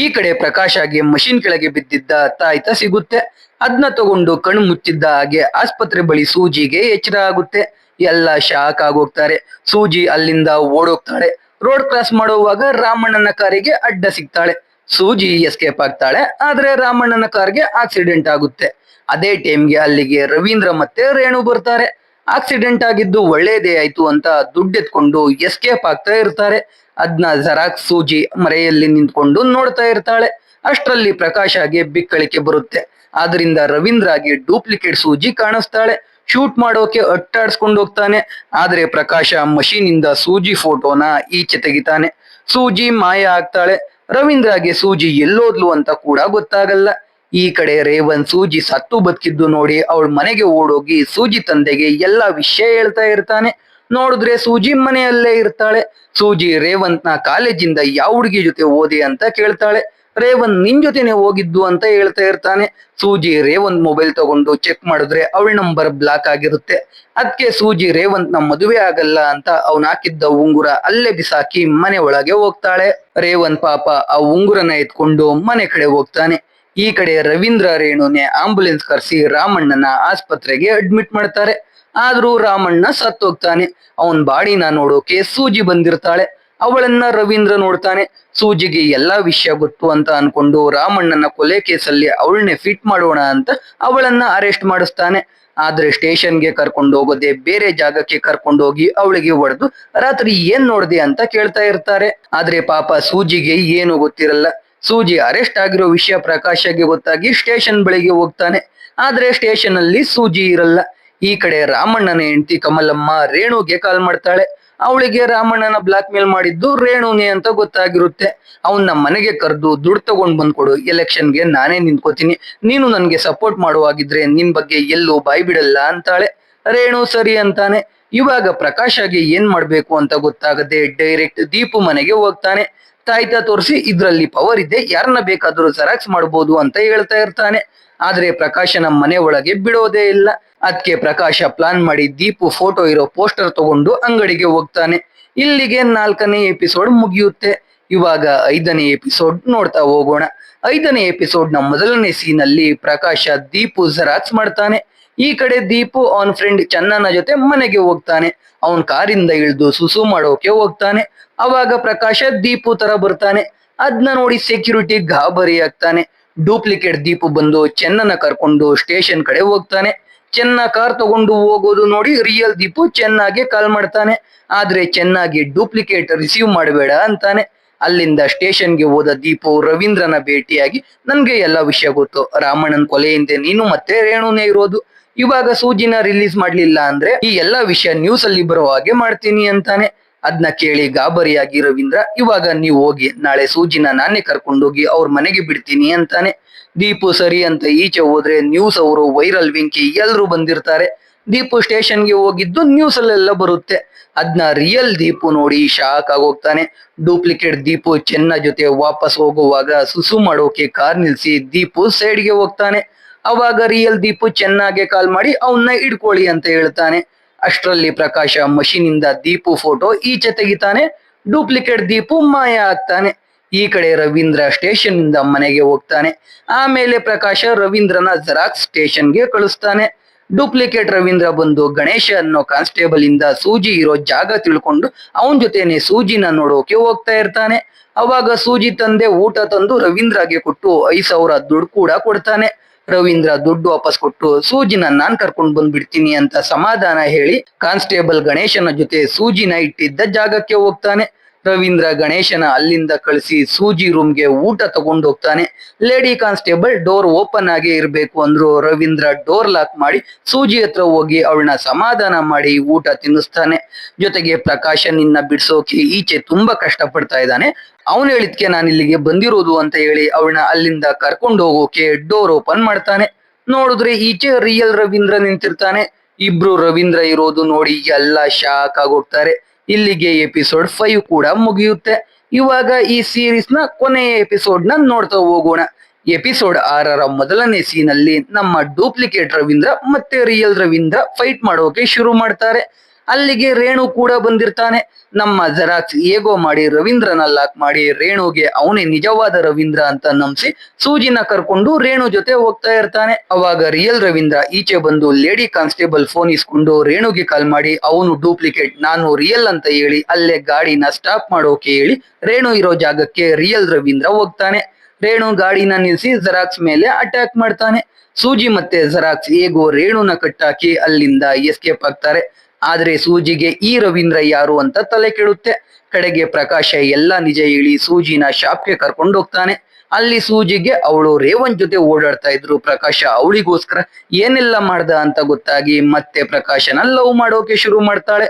ಈ ಕಡೆ ಪ್ರಕಾಶ್ಗೆ ಮಷಿನ್ ಕೆಳಗೆ ಬಿದ್ದಿದ್ದ ತಾಯ್ತ ಸಿಗುತ್ತೆ. ಅದನ್ನ ತಗೊಂಡು ಕಣ್ಣು ಮುಚ್ಚಿದ್ದ ಹಾಗೆ ಆಸ್ಪತ್ರೆ ಬಳಿ ಸೂಜಿಗೆ ಎಚ್ಚರ ಆಗುತ್ತೆ. ಎಲ್ಲ ಶಾಕ್ ಆಗೋಗ್ತಾರೆ. ಸೂಜಿ ಅಲ್ಲಿಂದ ಓಡೋಗ್ತಾಳೆ. ರೋಡ್ ಕ್ರಾಸ್ ಮಾಡುವಾಗ ರಾಮಣ್ಣನ ಕಾರಿಗೆ ಅಡ್ಡ ಸಿಗ್ತಾಳೆ. ಸೂಜಿ ಎಸ್ಕೇಪ್ ಆಗ್ತಾಳೆ. ಆದ್ರೆ ರಾಮಣ್ಣನ ಕಾರ್ಗೆ ಆಕ್ಸಿಡೆಂಟ್ ಆಗುತ್ತೆ. ಅದೇ ಟೈಮ್ಗೆ ಅಲ್ಲಿಗೆ ರವೀಂದ್ರ ಮತ್ತೆ ರೇಣು ಬರ್ತಾರೆ. ಆಕ್ಸಿಡೆಂಟ್ ಆಗಿದ್ದು ಒಳ್ಳೇದೇ ಆಯ್ತು ಅಂತ ದುಡ್ಡೆತ್ಕೊಂಡು ಎಸ್ಕೇಪ್ ಆಗ್ತಾ ಇರ್ತಾರೆ. ಅದ್ನ ಜೆರಾಕ್ಸ್ ಸೂಜಿ ಮರೆಯಲ್ಲಿ ನಿಂತ್ಕೊಂಡು ನೋಡ್ತಾ ಇರ್ತಾಳೆ. ಅಷ್ಟರಲ್ಲಿ ಪ್ರಕಾಶ್ಗೆ ಬಿಕ್ಕಳಿಕೆ ಬರುತ್ತೆ. ಆದ್ರಿಂದ ರವೀಂದ್ರಗೆ ಡೂಪ್ಲಿಕೇಟ್ ಸೂಜಿ ಕಾಣಿಸ್ತಾಳೆ. ಶೂಟ್ ಮಾಡೋಕೆ ಅಟ್ಟಾಡ್ಸ್ಕೊಂಡು ಹೋಗ್ತಾನೆ. ಆದ್ರೆ ಪ್ರಕಾಶ ಮಷೀನ್ ಇಂದ ಸೂಜಿ ಫೋಟೋನ ಈಚೆ ತೆಗಿತಾನೆ. ಸೂಜಿ ಮಾಯ ಆಗ್ತಾಳೆ. ರವೀಂದ್ರಗೆ ಸೂಜಿ ಎಲ್ಲೋದ್ಲು ಅಂತ ಕೂಡ ಗೊತ್ತಾಗಲ್ಲ. ಈ ಕಡೆ ರೇವಂತ್ ಸೂಜಿ ಸತ್ತು ಬದುಕಿದ್ದು ನೋಡಿ ಅವಳ ಮನೆಗೆ ಓಡೋಗಿ ಸೂಜಿ ತಂದೆಗೆ ಎಲ್ಲಾ ವಿಷಯ ಹೇಳ್ತಾ ಇರ್ತಾನೆ. ನೋಡಿದ್ರೆ ಸೂಜಿ ಮನೆಯಲ್ಲೇ ಇರ್ತಾಳೆ. ಸೂಜಿ ರೇವಂತ್ ನ ಕಾಲೇಜಿಂದ ಯಾವ ಹುಡುಗಿ ಜೊತೆ ಓದಿ ಅಂತ ಕೇಳ್ತಾಳೆ. ರೇವಂತ್ ನಿನ್ ಜೊತೆನೆ ಹೋಗಿದ್ದು ಅಂತ ಹೇಳ್ತಾ ಇರ್ತಾನೆ. ಸೂಜಿ ರೇವಂತ್ ಮೊಬೈಲ್ ತಗೊಂಡು ಚೆಕ್ ಮಾಡಿದ್ರೆ ಅವಳ ನಂಬರ್ ಬ್ಲಾಕ್ ಆಗಿರುತ್ತೆ. ಅದಕ್ಕೆ ಸೂಜಿ ರೇವಂತ್ ನ ಮದುವೆ ಆಗಲ್ಲ ಅಂತ ಅವ್ನ ಹಾಕಿದ್ದ ಉಂಗುರ ಅಲ್ಲೇ ಬಿಸಾಕಿ ಮನೆ ಒಳಗೆ ಹೋಗ್ತಾಳೆ. ರೇವಂತ್ ಪಾಪ ಆ ಉಂಗುರನ ಎತ್ಕೊಂಡು ಮನೆ ಕಡೆ ಹೋಗ್ತಾನೆ. ಈ ಕಡೆ ರವೀಂದ್ರ ರೇಣುನೆ ಆಂಬುಲೆನ್ಸ್ ಕರೆಸಿ ರಾಮಣ್ಣನ ಆಸ್ಪತ್ರೆಗೆ ಅಡ್ಮಿಟ್ ಮಾಡ್ತಾರೆ. ಆದ್ರೂ ರಾಮಣ್ಣ ಸತ್ತೋಗ್ತಾನೆ. ಅವನ್ ಬಾಡಿನ ನೋಡೋಕೆ ಸೂಜಿ ಬಂದಿರ್ತಾಳೆ. ಅವಳನ್ನ ರವೀಂದ್ರ ನೋಡ್ತಾನೆ. ಸೂಜಿಗೆ ಎಲ್ಲಾ ವಿಷಯ ಗೊತ್ತು ಅಂತ ಅನ್ಕೊಂಡು ರಾಮಣ್ಣನ ಕೊಲೆ ಕೇಸಲ್ಲಿ ಅವಳನ್ನೇ ಫಿಟ್ ಮಾಡೋಣ ಅಂತ ಅವಳನ್ನ ಅರೆಸ್ಟ್ ಮಾಡಿಸ್ತಾನೆ. ಆದ್ರೆ ಸ್ಟೇಷನ್ಗೆ ಕರ್ಕೊಂಡು ಹೋಗೋದೆ ಬೇರೆ ಜಾಗಕ್ಕೆ ಕರ್ಕೊಂಡು ಹೋಗಿ ಅವಳಿಗೆ ಹೊಡೆದು ರಾತ್ರಿ ಏನ್ ನೋಡ್ದೆ ಅಂತ ಕೇಳ್ತಾ ಇರ್ತಾರೆ. ಆದ್ರೆ ಪಾಪ ಸೂಜಿಗೆ ಏನು ಗೊತ್ತಿರಲ್ಲ. ಸೂಜಿ ಅರೆಸ್ಟ್ ಆಗಿರೋ ವಿಷಯ ಪ್ರಕಾಶ್ಗೆ ಗೊತ್ತಾಗಿ ಸ್ಟೇಷನ್ ಬಳಿಗೆ ಹೋಗ್ತಾನೆ. ಆದ್ರೆ ಸ್ಟೇಷನ್ ಅಲ್ಲಿ ಸೂಜಿ ಇರಲ್ಲ. ಈ ಕಡೆ ರಾಮಣ್ಣನ ಹೆಂಡತಿ ಕಮಲಮ್ಮ ರೇಣುಗೆ ಕಾಲ್ ಮಾಡ್ತಾಳೆ. ಅವಳಿಗೆ ರಾಮಣ್ಣನ ಬ್ಲಾಕ್ ಮೇಲ್ ಮಾಡಿದ್ದು ರೇಣುನೇ ಅಂತ ಗೊತ್ತಾಗಿರುತ್ತೆ. ಅವನ್ನ ಮನೆಗೆ ಕರೆದು ದುಡ್ಡು ತಗೊಂಡ್ ಬಂದ್ಕೊಡು, ಎಲೆಕ್ಷನ್ಗೆ ನಾನೇ ನಿಂತ್ಕೋತೀನಿ, ನೀನು ನನ್ಗೆ ಸಪೋರ್ಟ್ ಮಾಡುವಾಗಿದ್ರೆ ನಿನ್ ಬಗ್ಗೆ ಎಲ್ಲೂ ಬಾಯ್ ಬಿಡಲ್ಲ ಅಂತಾಳೆ. ರೇಣು ಸರಿ ಅಂತಾನೆ. ಇವಾಗ ಪ್ರಕಾಶ್ಗೆ ಏನ್ ಮಾಡ್ಬೇಕು ಅಂತ ಗೊತ್ತಾಗದೆ ಡೈರೆಕ್ಟ್ ದೀಪು ಮನೆಗೆ ಹೋಗ್ತಾನೆ. ತಾಯ್ತ ತೋರಿಸಿ ಇದ್ರಲ್ಲಿ ಪವರ್ ಇದೆ, ಯಾರನ್ನ ಬೇಕಾದ್ರೂ ಜೆರಾಕ್ಸ್ ಮಾಡ್ಬೋದು ಅಂತ ಹೇಳ್ತಾ ಇರ್ತಾನೆ. ಆದ್ರೆ ಪ್ರಕಾಶನ ಮನೆ ಒಳಗೆ ಬಿಡೋದೇ ಇಲ್ಲ. ಅದಕ್ಕೆ ಪ್ರಕಾಶ ಪ್ಲಾನ್ ಮಾಡಿ ದೀಪು ಫೋಟೋ ಇರೋ ಪೋಸ್ಟರ್ ತಗೊಂಡು ಅಂಗಡಿಗೆ ಹೋಗ್ತಾನೆ. ಇಲ್ಲಿಗೆ 4ನೇ ಎಪಿಸೋಡ್ ಮುಗಿಯುತ್ತೆ. ಇವಾಗ 5ನೇ ಎಪಿಸೋಡ್ ನೋಡ್ತಾ ಹೋಗೋಣ. 5ನೇ ಎಪಿಸೋಡ್ ನ ಮೊದಲನೇ ಸೀನ್ ಅಲ್ಲಿ ಪ್ರಕಾಶ ದೀಪು ಜೆರಾಕ್ಸ್ ಮಾಡ್ತಾನೆ. ಈ ಕಡೆ ದೀಪು ಅವನ್ ಫ್ರೆಂಡ್ ಚನ್ನನ ಜೊತೆ ಮನೆಗೆ ಹೋಗ್ತಾನೆ. ಅವನ್ ಕಾರಿಂದ ಇಳಿದು ಸುಸು ಮಾಡೋಕೆ ಹೋಗ್ತಾನೆ. ಅವಾಗ ಪ್ರಕಾಶ ದೀಪು ತರ ಬರ್ತಾನೆ. ಅದ್ನ ನೋಡಿ ಸೆಕ್ಯೂರಿಟಿ ಗಾಬರಿ ಆಗ್ತಾನೆ. ಡೂಪ್ಲಿಕೇಟ್ ದೀಪು ಬಂದು ಚೆನ್ನನ ಕರ್ಕೊಂಡು ಸ್ಟೇಷನ್ ಕಡೆ ಹೋಗ್ತಾನೆ. ಚೆನ್ನ ಕಾರ್ ತಗೊಂಡು ಹೋಗೋದು ನೋಡಿ ರಿಯಲ್ ದೀಪು ಚೆನ್ನಾಗಿ ಕಾಲ್ ಮಾಡ್ತಾನೆ. ಆದ್ರೆ ಚೆನ್ನಾಗಿ ಡೂಪ್ಲಿಕೇಟ್ ರಿಸೀವ್ ಮಾಡಬೇಡ ಅಂತಾನೆ. ಅಲ್ಲಿಂದ ಸ್ಟೇಷನ್ಗೆ ಹೋದ ದೀಪು ರವೀಂದ್ರನ ಭೇಟಿಯಾಗಿ ನನ್ಗೆ ಎಲ್ಲ ವಿಷಯ ಗೊತ್ತು, ರಾಮಣ್ಣನ್ ಕೊಲೆ ಹಿಂದೆ ನೀನು ಮತ್ತೆ ರೇಣುನೇ ಇರೋದು. ಇವಾಗ ಸೂಜಿನ ರಿಲೀಸ್ ಮಾಡ್ಲಿಲ್ಲ ಅಂದ್ರೆ ಈ ಎಲ್ಲಾ ವಿಷಯ ನ್ಯೂಸ್ ಅಲ್ಲಿ ಬರೋ ಹಾಗೆ ಮಾಡ್ತೀನಿ ಅಂತಾನೆ. ಅದ್ನ ಕೇಳಿ ಗಾಬರಿಯಾಗಿ ರವೀಂದ್ರ, ಇವಾಗ ನೀವು ಹೋಗಿ, ನಾಳೆ ಸೂಜಿನ ನಾನೇ ಕರ್ಕೊಂಡೋಗಿ ಅವ್ರ ಮನೆಗೆ ಬಿಡ್ತೀನಿ ಅಂತಾನೆ. ದೀಪು ಸರಿ ಅಂತ ಈಚೆ ಹೋದ್ರೆ ನ್ಯೂಸ್ ಅವರು ವೈರಲ್ ವೆಂಕಿ ಎಲ್ರು ಬಂದಿರ್ತಾರೆ. ದೀಪು ಸ್ಟೇಷನ್ಗೆ ಹೋಗಿದ್ದು ನ್ಯೂಸ್ ಅಲ್ಲೆಲ್ಲ ಬರುತ್ತೆ. ಅದ್ನ ರಿಯಲ್ ದೀಪು ನೋಡಿ ಶಾಕ್ ಆಗೋಗ್ತಾನೆ. ಡೂಪ್ಲಿಕೇಟ್ ದೀಪು ಚೆನ್ನ ಜೊತೆ ವಾಪಸ್ ಹೋಗುವಾಗ ಸುಸು ಮಾಡೋಕೆ ಕಾರ್ ನಿಲ್ಸಿ ದೀಪು ಸೈಡ್ಗೆ ಹೋಗ್ತಾನೆ. ಅವಾಗ ರಿಯಲ್ ದೀಪು ಚೆನ್ನಾಗೆ ಕಾಲ್ ಮಾಡಿ ಅವನ್ನ ಹಿಡ್ಕೊಳ್ಳಿ ಅಂತ ಹೇಳ್ತಾನೆ. ಅಷ್ಟರಲ್ಲಿ ಪ್ರಕಾಶ ಮಷೀನ್ ಇಂದ ದೀಪು ಫೋಟೋ ಈಚೆ ತೆಗಿತಾನೆ. ಡೂಪ್ಲಿಕೇಟ್ ದೀಪು ಮಾಯ ಆಗ್ತಾನೆ. ಈ ಕಡೆ ರವೀಂದ್ರ ಸ್ಟೇಷನ್ ಇಂದ ಮನೆಗೆ ಹೋಗ್ತಾನೆ. ಆಮೇಲೆ ಪ್ರಕಾಶ ರವೀಂದ್ರನ ಜೆರಾಕ್ಸ್ ಸ್ಟೇಷನ್ಗೆ ಕಳಿಸ್ತಾನೆ. ಡೂಪ್ಲಿಕೇಟ್ ರವೀಂದ್ರ ಬಂದು ಗಣೇಶ ಅನ್ನೋ ಕಾನ್ಸ್ಟೇಬಲ್ ಇಂದ ಸೂಜಿ ಇರೋ ಜಾಗ ತಿಳ್ಕೊಂಡು ಅವನ್ ಜೊತೆನೆ ಸೂಜಿನ ನೋಡೋಕೆ ಹೋಗ್ತಾ ಇರ್ತಾನೆ. ಅವಾಗ ಸೂಜಿ ತಂದೆ ಊಟ ತಂದು ರವೀಂದ್ರಗೆ ಕೊಟ್ಟು 5,000 ದುಡ್ಡು ಕೂಡ ಕೊಡ್ತಾನೆ. ರವೀಂದ್ರ ದುಡ್ಡು ವಾಪಸ್ ಕೊಟ್ಟು ಸೂಜಿನ ನಾನ್ ಕರ್ಕೊಂಡ್ ಬಂದ್ಬಿಡ್ತೀನಿ ಅಂತ ಸಮಾಧಾನ ಹೇಳಿ ಕಾನ್ಸ್ಟೇಬಲ್ ಗಣೇಶನ ಜೊತೆ ಸೂಜಿನ ಇಟ್ಟಿದ್ದ ಜಾಗಕ್ಕೆ ಹೋಗ್ತಾನೆ. ರವೀಂದ್ರ ಗಣೇಶನ ಅಲ್ಲಿಂದ ಕಳಿಸಿ ಸೂಜಿ ರೂಮ್ಗೆ ಊಟ ತಗೊಂಡು ಹೋಗ್ತಾನೆ. ಲೇಡಿ ಕಾನ್ಸ್ಟೇಬಲ್ ಡೋರ್ ಓಪನ್ ಆಗೇ ಇರ್ಬೇಕು ಅಂದ್ರು ರವೀಂದ್ರ ಡೋರ್ ಲಾಕ್ ಮಾಡಿ ಸೂಜಿ ಹತ್ರ ಹೋಗಿ ಅವಳನ್ನ ಸಮಾಧಾನ ಮಾಡಿ ಊಟ ತಿನ್ನಿಸ್ತಾನೆ. ಜೊತೆಗೆ ಪ್ರಕಾಶ ನಿನ್ನ ಬಿಡ್ಸೋಕೆ ಈಚೆ ತುಂಬಾ ಕಷ್ಟ ಪಡ್ತಾ ಇದ್ದಾನೆ, ಅವನು ಹೇಳಿದ್ಕೆ ನಾನು ಇಲ್ಲಿಗೆ ಬಂದಿರೋದು ಅಂತ ಹೇಳಿ ಅವಳನ್ನ ಅಲ್ಲಿಂದ ಕರ್ಕೊಂಡು ಹೋಗೋಕೆ ಡೋರ್ ಓಪನ್ ಮಾಡ್ತಾನೆ. ನೋಡಿದ್ರೆ ಈಚೆ ರಿಯಲ್ ರವೀಂದ್ರ ನಿಂತಿರ್ತಾನೆ. ಇಬ್ರು ರವೀಂದ್ರ ಇರೋದು ನೋಡಿ ಎಲ್ಲ ಶಾಕ್ ಆಗೋಗ್ತಾರೆ. ಇಲ್ಲಿಗೆ ಎಪಿಸೋಡ್ 5 ಕೂಡ ಮುಗಿಯುತ್ತೆ. ಇವಾಗ ಈ ಸೀರೀಸ್ ನ ಕೊನೆಯ ಎಪಿಸೋಡ್ ನ ನೋಡ್ತಾ ಹೋಗೋಣ. ಎಪಿಸೋಡ್ 6ರ ಮೊದಲನೇ ಸೀನ್ ಅಲ್ಲಿ ನಮ್ಮ ಡೂಪ್ಲಿಕೇಟ್ ರವೀಂದ್ರ ಮತ್ತೆ ರಿಯಲ್ ರವೀಂದ್ರ ಫೈಟ್ ಮಾಡೋಕೆ ಶುರು ಮಾಡ್ತಾರೆ. ಅಲ್ಲಿಗೆ ರೇಣು ಕೂಡ ಬಂದಿರ್ತಾನೆ. ನಮ್ಮ ಜೆರಾಕ್ಸ್ ಹೇಗೋ ಮಾಡಿ ರವೀಂದ್ರನ ಲಾಕ್ ಮಾಡಿ ರೇಣುಗೆ ಅವನೇ ನಿಜವಾದ ರವೀಂದ್ರ ಅಂತ ನಂಬಿಸಿ ಸೂಜಿನ ಕರ್ಕೊಂಡು ರೇಣು ಜೊತೆ ಹೋಗ್ತಾ ಇರ್ತಾನೆ. ಅವಾಗ ರಿಯಲ್ ರವೀಂದ್ರ ಈಚೆ ಬಂದು ಲೇಡಿ ಕಾನ್ಸ್ಟೇಬಲ್ ಫೋನ್ ಇಸ್ಕೊಂಡು ರೇಣುಗೆ ಕಾಲ್ ಮಾಡಿ ಅವನು ಡೂಪ್ಲಿಕೇಟ್ ನಾನು ರಿಯಲ್ ಅಂತ ಹೇಳಿ ಅಲ್ಲೇ ಗಾಡಿನ ಸ್ಟಾಪ್ ಮಾಡೋಕೆ ಹೇಳಿ ರೇಣು ಇರೋ ಜಾಗಕ್ಕೆ ರಿಯಲ್ ರವೀಂದ್ರ ಹೋಗ್ತಾನೆ. ರೇಣು ಗಾಡಿನ ನಿಲ್ಸಿ ಜೆರಾಕ್ಸ್ ಮೇಲೆ ಅಟ್ಯಾಕ್ ಮಾಡ್ತಾನೆ. ಸೂಜಿ ಮತ್ತೆ ಜೆರಾಕ್ಸ್ ಹೇಗೋ ರೇಣುನ ಕಟ್ಟಾಕಿ ಅಲ್ಲಿಂದ ಎಸ್ಕೇಪ್ ಆಗ್ತಾರೆ. ಆದ್ರೆ ಸೂಜಿಗೆ ಈ ರವೀಂದ್ರ ಯಾರು ಅಂತ ತಲೆ ಕೆಡುತ್ತೆ. ಕಡೆಗೆ ಪ್ರಕಾಶ ಎಲ್ಲಾ ನಿಜ ಹೇಳಿ ಸೂಜಿನ ಶಾಪ್ಗೆ ಕರ್ಕೊಂಡು ಹೋಗ್ತಾನೆ. ಅಲ್ಲಿ ಸೂಜಿಗೆ ಅವಳು ರೇವನ್ ಜೊತೆ ಓಡಾಡ್ತಾ ಇದ್ರು ಪ್ರಕಾಶ ಅವಳಿಗೋಸ್ಕರ ಏನೆಲ್ಲ ಮಾಡ್ದ ಅಂತ ಗೊತ್ತಾಗಿ ಮತ್ತೆ ಪ್ರಕಾಶನ ಲವ್ ಮಾಡೋಕೆ ಶುರು ಮಾಡ್ತಾಳೆ.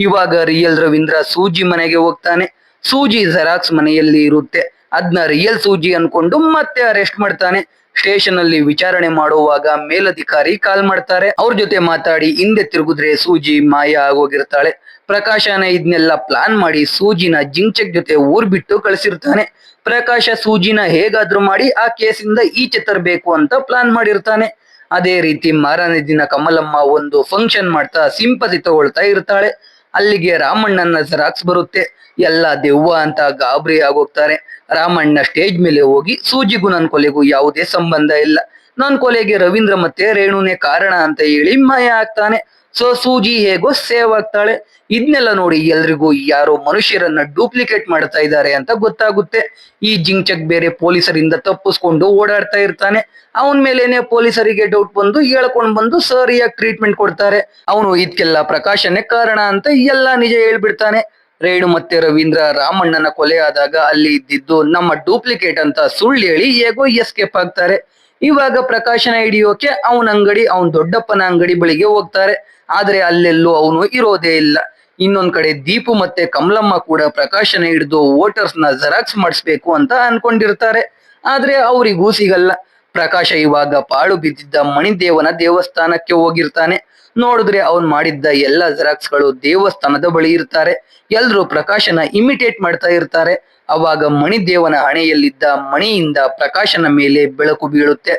ಇವಾಗ ರಿಯಲ್ ರವೀಂದ್ರ ಸೂಜಿ ಮನೆಗೆ ಹೋಗ್ತಾನೆ. ಸೂಜಿ ಜೆರಾಕ್ಸ್ ಮನೆಯಲ್ಲಿ ಇರುತ್ತೆ. ಅದ್ನ ರಿಯಲ್ ಸೂಜಿ ಅನ್ಕೊಂಡು ಮತ್ತೆ ಅರೆಸ್ಟ್ ಮಾಡ್ತಾನೆ. ಸ್ಟೇಷನ್ ಅಲ್ಲಿ ವಿಚಾರಣೆ ಮಾಡುವಾಗ ಮೇಲಧಿಕಾರಿ ಕಾಲ್ ಮಾಡ್ತಾರೆ. ಅವ್ರ ಜೊತೆ ಮಾತಾಡಿ ಹಿಂದೆ ತಿರುಗಿದ್ರೆ ಸೂಜಿ ಮಾಯ ಆಗೋಗಿರ್ತಾಳೆ. ಪ್ರಕಾಶನ ಇದನ್ನೆಲ್ಲ ಪ್ಲಾನ್ ಮಾಡಿ ಸೂಜಿನ ಜಿಂಚಕ್ ಜೊತೆ ಊರ್ ಬಿಟ್ಟು ಕಳಿಸಿರ್ತಾನೆ. ಪ್ರಕಾಶ ಸೂಜಿನ ಹೇಗಾದ್ರೂ ಮಾಡಿ ಆ ಕೇಸಿಂದ ಈಚೆ ತರಬೇಕು ಅಂತ ಪ್ಲಾನ್ ಮಾಡಿರ್ತಾನೆ. ಅದೇ ರೀತಿ ಮಾರನೇ ದಿನ ಕಮಲಮ್ಮ ಒಂದು ಫಂಕ್ಷನ್ ಮಾಡ್ತಾ ಸಿಂಪತಿ ತಗೊಳ್ತಾ ಇರ್ತಾಳೆ. ಅಲ್ಲಿಗೆ ರಾಮಣ್ಣನ ಜೆರಾಕ್ಸ್ ಬರುತ್ತೆ. ಎಲ್ಲ ದೆವ್ವ ಅಂತ ಗಾಬರಿ ಆಗೋಗ್ತಾರೆ. ರಾಮಣ್ಣ ಸ್ಟೇಜ್ ಮೇಲೆ ಹೋಗಿ ಸೂಜಿಗೂ ನನ್ ಕೊಲೆಗೂ ಯಾವುದೇ ಸಂಬಂಧ ಇಲ್ಲ, ನನ್ ಕೊಲೆಗೆ ರವೀಂದ್ರ ಮತ್ತೆ ರೇಣುನೇ ಕಾರಣ ಅಂತ ಹೇಳಿ ಮಾಯ ಆಗ್ತಾನೆ. ಸೊ ಸೂಜಿ ಹೇಗೋ ಸೇವ್ ಆಗ್ತಾಳೆ. ಇದನ್ನೆಲ್ಲ ನೋಡಿ ಎಲ್ರಿಗೂ ಯಾರೋ ಮನುಷ್ಯರನ್ನ ಡೂಪ್ಲಿಕೇಟ್ ಮಾಡ್ತಾ ಇದ್ದಾರೆ ಅಂತ ಗೊತ್ತಾಗುತ್ತೆ. ಈ ಜಿಂಚಕ್ ಬೇರೆ ಪೊಲೀಸರಿಂದ ತಪ್ಪಿಸ್ಕೊಂಡು ಓಡಾಡ್ತಾ ಇರ್ತಾನೆ. ಅವನ ಮೇಲೇನೆ ಪೊಲೀಸರಿಗೆ ಡೌಟ್ ಬಂದು ಹೇಳ್ಕೊಂಡ್ ಬಂದು ಸರಿಯಾಗಿ ಟ್ರೀಟ್ಮೆಂಟ್ ಕೊಡ್ತಾರೆ. ಅವನು ಇದಕ್ಕೆಲ್ಲ ಪ್ರಕಾಶನೇ ಕಾರಣ ಅಂತ ಎಲ್ಲಾ ನಿಜ ಹೇಳ್ಬಿಡ್ತಾನೆ. ರೇಣು ಮತ್ತೆ ರವೀಂದ್ರ ರಾಮಣ್ಣನ ಕೊಲೆ ಆದಾಗ ಅಲ್ಲಿ ಇದ್ದಿದ್ದು ನಮ್ಮ ಡೂಪ್ಲಿಕೇಟ್ ಅಂತ ಸುಳ್ಳು ಹೇಳಿ ಹೇಗೋ ಎಸ್ಕೇಪ್ ಆಗ್ತಾರೆ. ಇವಾಗ ಪ್ರಕಾಶನ ಹಿಡಿಯೋಕೆ ಅವನ ಅಂಗಡಿ ಅವನ್ ದೊಡ್ಡಪ್ಪನ ಅಂಗಡಿ ಬಳಿಗೆ ಹೋಗ್ತಾರೆ. ಆದ್ರೆ ಅಲ್ಲೆಲ್ಲೂ ಅವನು ಇರೋದೇ ಇಲ್ಲ. ಇನ್ನೊಂದ್ ಕಡೆ ದೀಪು ಮತ್ತೆ ಕಮಲಮ್ಮ ಕೂಡ ಪ್ರಕಾಶನ ಹಿಡಿದು ವೋಟರ್ಸ್ ನ ಜೆರಾಕ್ಸ್ ಮಾಡಿಸ್ಬೇಕು ಅಂತ ಅನ್ಕೊಂಡಿರ್ತಾರೆ. ಆದ್ರೆ ಅವರಿಗೂ ಸಿಗಲ್ಲ. ಪ್ರಕಾಶ ಇವಾಗ ಪಾಳು ಬಿದ್ದಿದ್ದ ಮಣಿದೇವನ ದೇವಸ್ಥಾನಕ್ಕೆ ಹೋಗಿರ್ತಾನೆ. ನೋಡಿದ್ರೆ ಅವನ್ ಮಾಡಿದ್ದ ಎಲ್ಲ ಜೆರಾಕ್ಸ್ ಗಳು ದೇವಸ್ಥಾನದ ಬಳಿ ಇರ್ತಾರೆ. ಎಲ್ರು ಪ್ರಕಾಶನ ಇಮಿಟೇಟ್ ಮಾಡ್ತಾ ಇರ್ತಾರೆ. ಅವಾಗ ಮಣಿದೇವನ ಹಣೆಯಲ್ಲಿದ್ದ ಮಣಿಯಿಂದ ಪ್ರಕಾಶನ ಮೇಲೆ ಬೆಳಕು ಬೀಳುತ್ತೆ.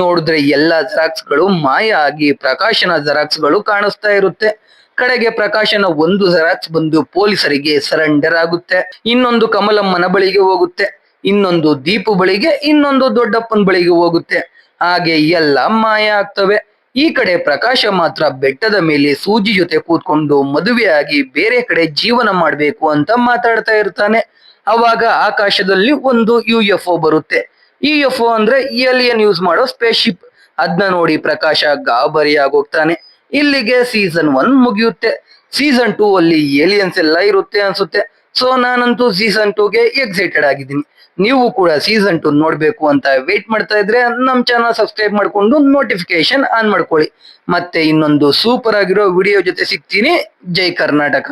ನೋಡಿದ್ರೆ ಎಲ್ಲಾ ಜೆರಾಕ್ಸ್ ಗಳು ಮಾಯ ಆಗಿ ಪ್ರಕಾಶನ ಜೆರಾಕ್ಸ್ ಗಳು ಕಾಣಿಸ್ತಾ ಇರುತ್ತೆ. ಕಡೆಗೆ ಪ್ರಕಾಶನ ಒಂದು ಜೆರಾಕ್ಸ್ ಬಂದು ಪೊಲೀಸರಿಗೆ ಸರೆಂಡರ್ ಆಗುತ್ತೆ. ಇನ್ನೊಂದು ಕಮಲಮ್ಮನ ಬಳಿಗೆ ಹೋಗುತ್ತೆ. ಇನ್ನೊಂದು ದೀಪು ಬಳಿಗೆ, ಇನ್ನೊಂದು ದೊಡ್ಡಪ್ಪನ ಬಳಿಗೆ ಹೋಗುತ್ತೆ. ಹಾಗೆ ಎಲ್ಲ ಮಾಯ ಆಗ್ತವೆ. ಈ ಕಡೆ ಪ್ರಕಾಶ ಮಾತ್ರ ಬೆಟ್ಟದ ಮೇಲೆ ಸೂಜಿ ಜೊತೆ ಕೂತ್ಕೊಂಡು ಮದುವೆಯಾಗಿ ಬೇರೆ ಕಡೆ ಜೀವನ ಮಾಡ್ಬೇಕು ಅಂತ ಮಾತಾಡ್ತಾ ಇರ್ತಾನೆ. ಅವಾಗ ಆಕಾಶದಲ್ಲಿ ಒಂದು UFO ಬರುತ್ತೆ. UFO ಅಂದ್ರೆ ಏಲಿಯನ್ ಯೂಸ್ ಮಾಡೋ ಸ್ಪೇಸ್ ಶಿಪ್. ಅದನ್ನ ನೋಡಿ ಪ್ರಕಾಶ ಗಾಬರಿ ಆಗೋಗ್ತಾನೆ. ಇಲ್ಲಿಗೆ ಸೀಸನ್ 1 ಮುಗಿಯುತ್ತೆ. ಸೀಸನ್ 2 ಅಲ್ಲಿ ಏಲಿಯನ್ಸ್ ಎಲ್ಲ ಇರುತ್ತೆ ಅನ್ಸುತ್ತೆ. ಸೊ ನಾನಂತೂ ಸೀಸನ್ 2ಗೆ ಎಕ್ಸೈಟೆಡ್ ಆಗಿದ್ದೀನಿ. ನೀವು ಕೂಡ ಸೀಸನ್ 2 ನೋಡ್ಬೇಕು ಅಂತ ವೇಟ್ ಮಾಡ್ತಾ ಇದ್ರೆ ನಮ್ ಚಾನಲ್ ಸಬ್ಸ್ಕ್ರೈಬ್ ಮಾಡ್ಕೊಂಡು ನೋಟಿಫಿಕೇಶನ್ ಆನ್ ಮಾಡ್ಕೊಳ್ಳಿ. ಮತ್ತೆ ಇನ್ನೊಂದು ಸೂಪರ್ ಆಗಿರೋ ವಿಡಿಯೋ ಜೊತೆ ಸಿಗ್ತೀನಿ. ಜೈ ಕರ್ನಾಟಕ.